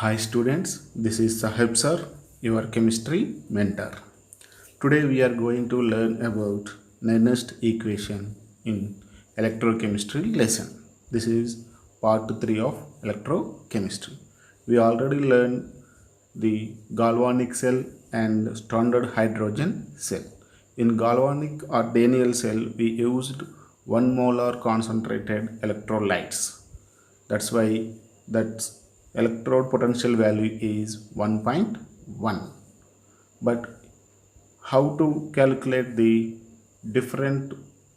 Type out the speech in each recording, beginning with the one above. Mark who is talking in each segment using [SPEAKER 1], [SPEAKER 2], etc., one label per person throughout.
[SPEAKER 1] Hi students, this is Sahib sir, your chemistry mentor. Today we are going to learn about Nernst equation in electrochemistry lesson. This is part 3 of electrochemistry. We already learned the galvanic cell and standard hydrogen cell. In galvanic or Daniell cell, we used 1 molar concentrated electrolytes. That's why that electrode potential value is 1.1. But how to calculate the different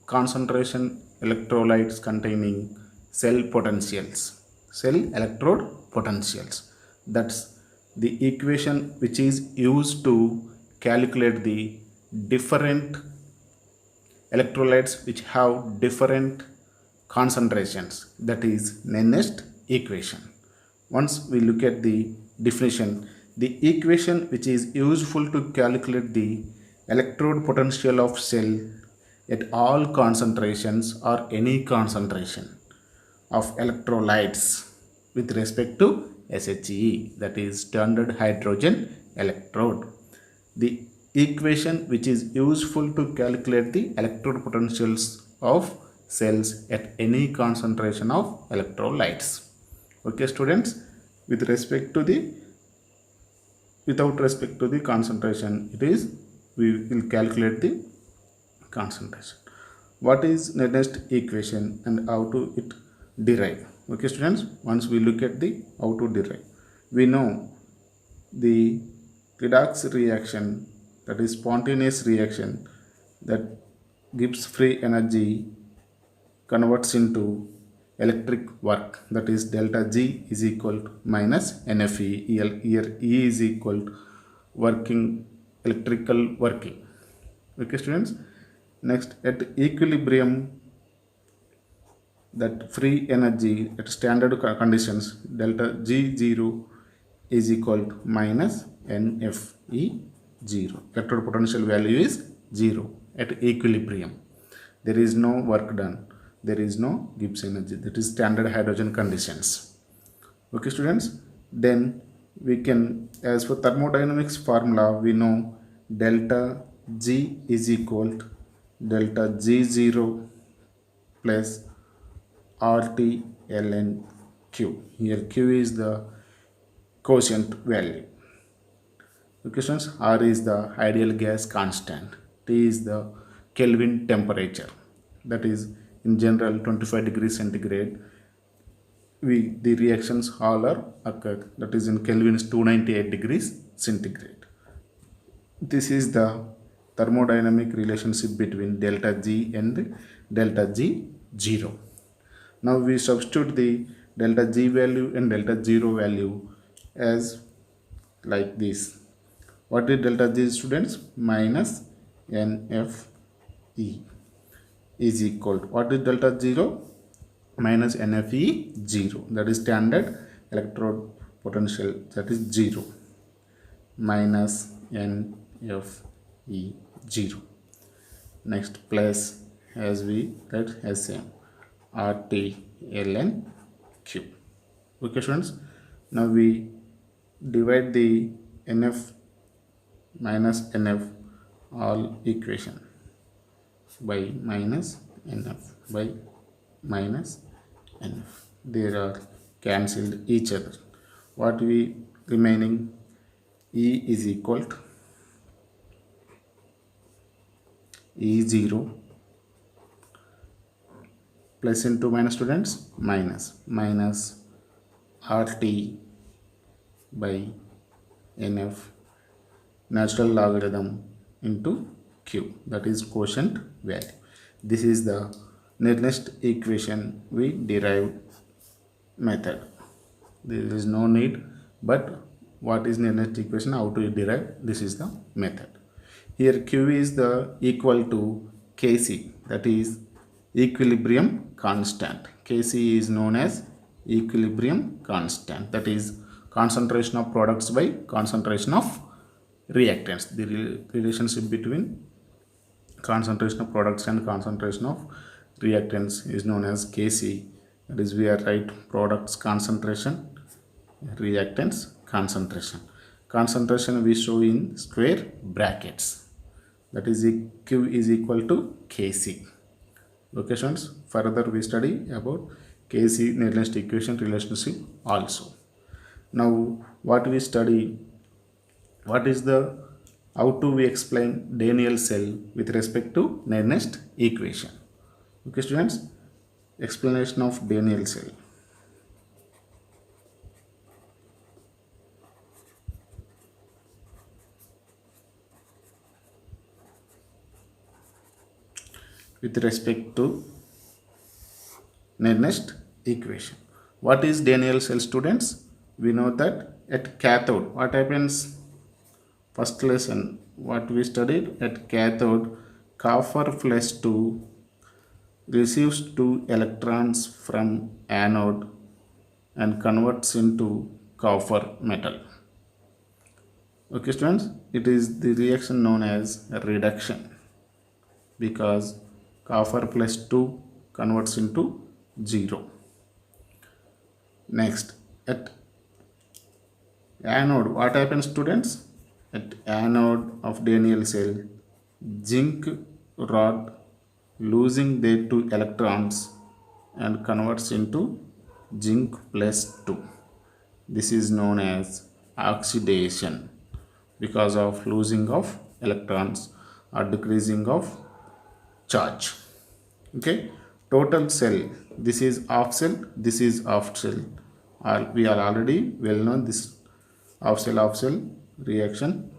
[SPEAKER 1] concentration electrolytes containing cell potentials, cell electrode potentials? That's the equation which is used to calculate the different electrolytes which have different concentrations. That is Nernst equation. Once we look at the definition, the equation which is useful to calculate the electrode potential of cell at all concentrations or any concentration of electrolytes with respect to SHE, that is standard hydrogen electrode. The equation which is useful to calculate the electrode potentials of cells at any concentration of electrolytes. Okay students, with respect to the without respect to the concentration, it is we will calculate the concentration. What is Nernst equation and how to it derive? Okay students, once we look at the how to derive, we know the redox reaction, that is spontaneous reaction that gives free energy, converts into electric work, that is delta G is equal to minus NFE. Here E is equal to working, electrical working. Okay students, next at equilibrium, that free energy at standard conditions delta G0 is equal to minus NFE 0. Electrode potential value is 0 at equilibrium. There is no work done, there is no Gibbs energy, that is standard hydrogen conditions. Okay students, then we can, as for thermodynamics formula, we know delta G is equal to delta G0 plus RT ln Q. Here Q is the quotient value. Okay students, R is the ideal gas constant, T is the Kelvin temperature, that is in general 25 degrees centigrade. The reactions all are occur, that is in Kelvin is 298 degrees centigrade. This is the thermodynamic relationship between delta G and delta G0. Now we substitute the delta G value and delta 0 value as like this. What is delta G students? Minus NFE is equal to, what is delta 0? Minus NFE 0, that is standard electrode potential, that is 0 minus NFE 0. Next plus, as we write as same, RT ln Q. Okay students, now we divide the NF minus NF all equation by minus NF by minus NF. They are cancelled each other. What we remaining? E is equal to E0 plus into minus students minus RT by NF natural logarithm into Q, that is quotient value. This is the Nernst equation we derived method. There is no need, but what is Nernst equation, how to derive, this is the method. Here Q is the equal to Kc, that is equilibrium constant. Kc is known as equilibrium constant, that is concentration of products by concentration of reactants. The relationship between concentration of products and concentration of reactants is known as Kc. That is, we are write products concentration reactants concentration. Concentration we show in square brackets. That is Q is equal to Kc. Okay students, further we study about Kc Nernst equation relationship also. Now what we study, what is the, how to we explain Daniell cell with respect to Nernst equation. Okay students, explanation of Daniell cell. With respect to Nernst equation. What is Daniell cell students? We know that at cathode, what happens? First lesson, what we studied at cathode, copper plus 2 receives 2 electrons from anode and converts into copper metal. Okay students, it is the reaction known as reduction because copper plus 2 converts into 0. Next, at anode, what happens students? At anode of Daniell cell, zinc rod losing their 2 electrons and converts into zinc plus 2. This is known as oxidation because of losing of electrons or decreasing of charge. Okay, total cell, this is off cell, this is off cell. We are already well known this off cell reaction.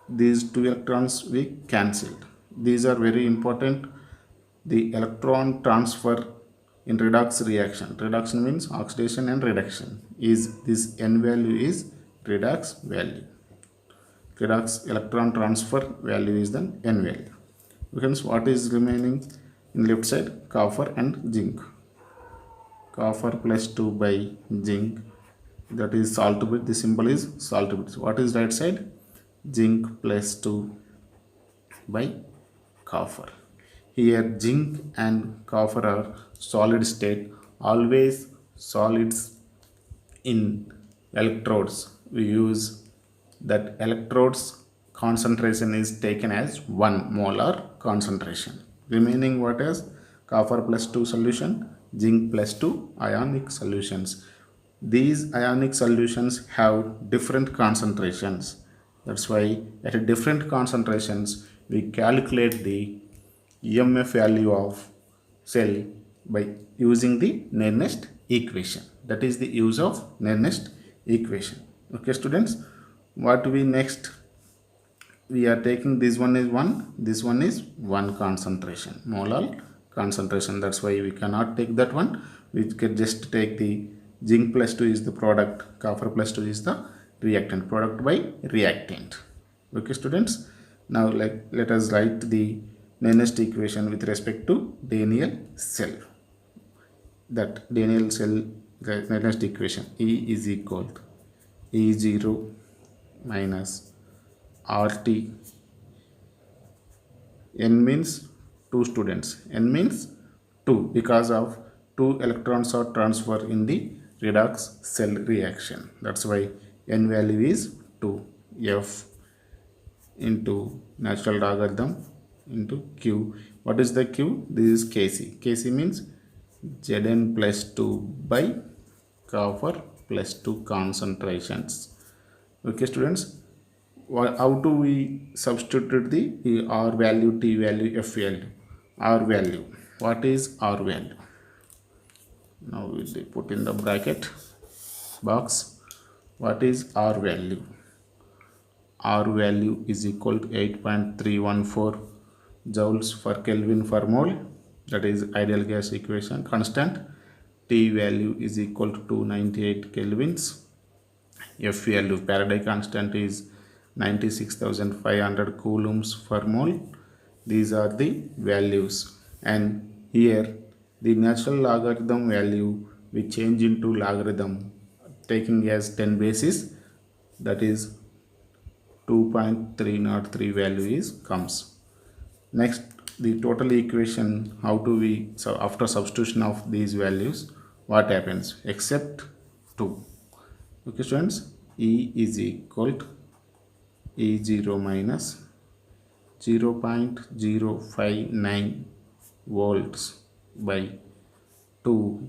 [SPEAKER 1] These 2 electrons we cancelled. These are very important. The electron transfer in redox reaction. Reduction means oxidation and reduction. Is this N value is redox value. Redox electron transfer value is the N value. Hence, what is remaining in left side? Copper and zinc. Copper plus 2 by zinc, that is salt bit. The symbol is salt bit. What is right side? Zinc plus 2 by copper. Here zinc and copper are solid state, always solids in electrodes. We use that electrodes concentration is taken as 1 molar concentration. Remaining what is copper plus 2 solution, zinc plus 2 ionic solutions. These ionic solutions have different concentrations. That's why at different concentrations we calculate the EMF value of cell by using the Nernst equation. That is the use of Nernst equation. Okay students, what we next, we are taking this one is 1, this one is 1 concentration, molar concentration. That's why we cannot take that one. We can just take the zinc plus 2 is the product, copper plus 2 is the reactant, product by reactant. Okay students, now let us write the Nernst equation with respect to Daniell cell. That Daniell cell Nernst equation, E is equal to E0 minus RT. N means 2 students. N means 2 because of 2 electrons are transferred in the redox cell reaction. That's why N value is 2. F into natural logarithm into Q. What is the Q? This is Kc. Kc means Zn plus 2 by copper plus 2 concentrations. Okay students, how do we substitute the R value, T value, F value? R value. What is R value? Now we will put in the bracket box. What is R value? R value is equal to 8.314 joules per Kelvin per mole. That is ideal gas equation constant. T value is equal to 298 kelvins. F value, Faraday constant, is 96,500 coulombs per mole. These are the values, and here the natural logarithm value we change into logarithm taking as 10 basis, that is 2.303 value is comes. Next, the total equation, how do we, so after substitution of these values, what happens? Except 2. Okay students, E is equal to E0 minus 0.059 volts by 2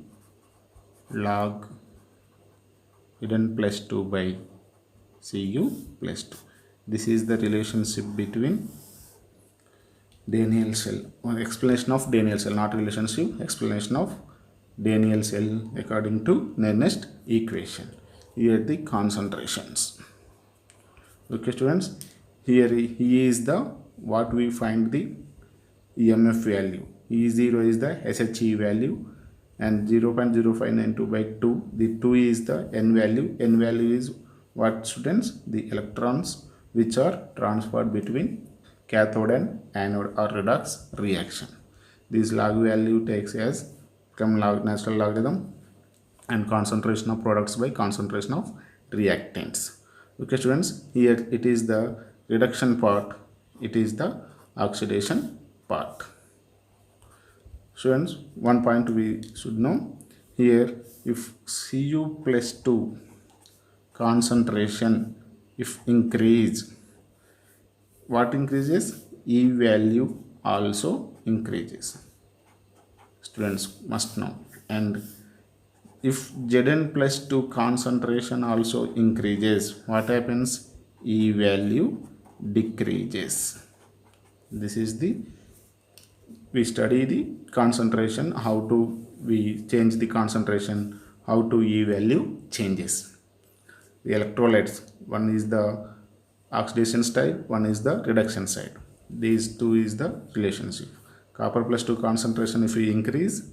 [SPEAKER 1] log hidden plus 2 by Cu plus 2. This is the relationship between Daniell cell. Explanation of Daniell cell, not relationship, explanation of Daniell cell according to Nernst equation. Here the concentrations. Okay students, here E is the what we find the EMF value. E0 is the SHE value and 0.0592 by 2. The 2 is the N value. N value is what students? The electrons which are transferred between cathode and anode or redox reaction. This log value takes as natural logarithm and concentration of products by concentration of reactants. Okay students, here it is the reduction part, it is the oxidation part. Students, one point we should know here, if Cu plus 2 concentration if increase, what increases? E value also increases. Students must know. And if Zn plus 2 concentration also increases, what happens? E value decreases. This is the, we study the concentration, how to we change the concentration, how to E value changes. The electrolytes, one is the oxidation side, one is the reduction side. These two is the relationship. Copper plus 2 concentration if we increase,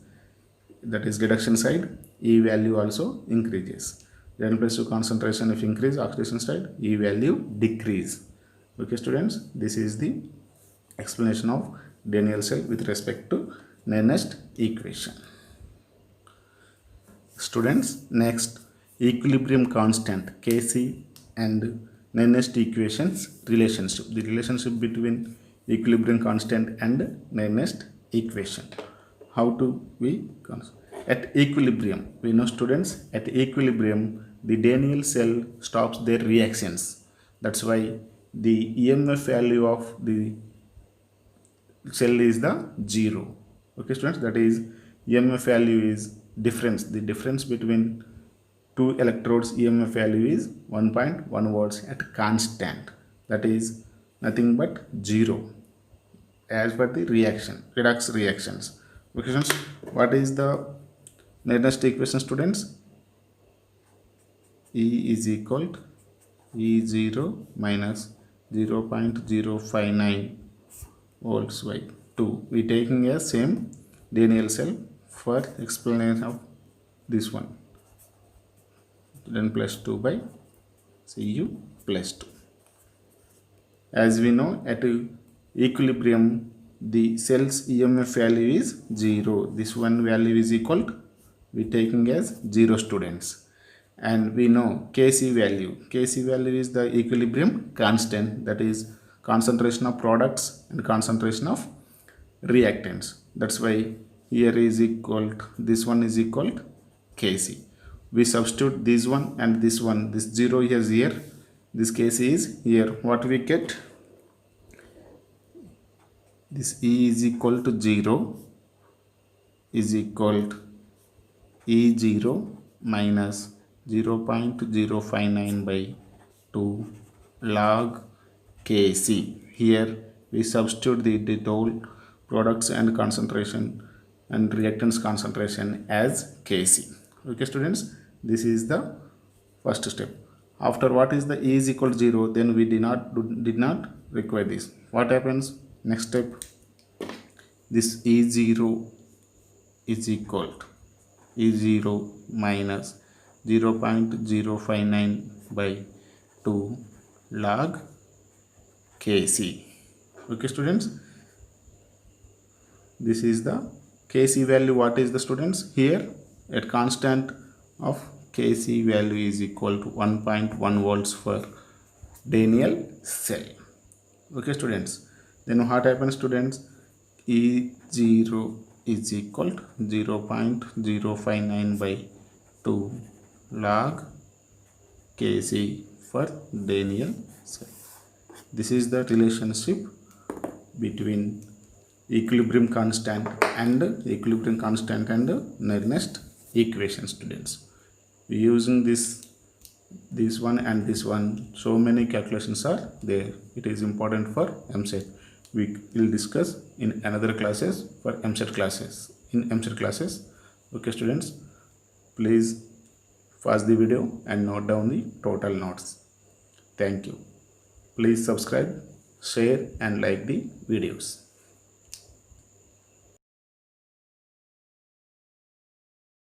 [SPEAKER 1] that is reduction side, E value also increases. Zn plus 2 concentration if increase, oxidation side, E value decrease. Okay students, this is the explanation of Daniell cell with respect to Nernst equation. Students, next, equilibrium constant Kc and Nernst equations relationship. The relationship between equilibrium constant and Nernst equation. How to we at equilibrium? We know students, at equilibrium the Daniell cell stops their reactions. That's why the EMF value of the cell is the 0. Okay students, that is EMF value is difference. The difference between two electrodes EMF value is 1.1 volts at constant. That is nothing but 0 as per the reaction, redox reactions. Okay students, what is the Nernst equation students? E is equal to E0 minus 0.059 volts by 2. We taking a same Daniell cell for explanation of this one. Then plus 2 by Cu plus 2. As we know, at equilibrium the cell's EMF value is 0. This one value is equal to, we taking as 0 students. And we know Kc value. Kc value is the equilibrium constant, that is concentration of products and concentration of reactants. That's why here is equal to, this one is equal to Kc. We substitute this one and this one, this 0 is here, this Kc is here. What we get? This E is equal to 0 is equal to E0 minus 0.059 by 2 log Kc. Here we substitute the total products and concentration and reactants concentration as Kc. Okay students, this is the first step. After what is the E is equal to 0, then we did not require this. What happens? Next step, this E0 is equal to E0 minus 0.059 by 2 log Kc. Okay students, this is the Kc value. What is the students? Here at constant of Kc value is equal to 1.1 volts for Daniell cell. Okay students, then what happens students? E0 is equal to 0.059 by 2 log Kc for Daniell cell. This is the relationship between equilibrium constant and Nernst equation, students. We using this one and this one, so many calculations are there. It is important for MSET. We will discuss in another classes for MSET classes. Okay, students, please pause the video and note down the total notes. Thank you. Please subscribe, share and like the videos.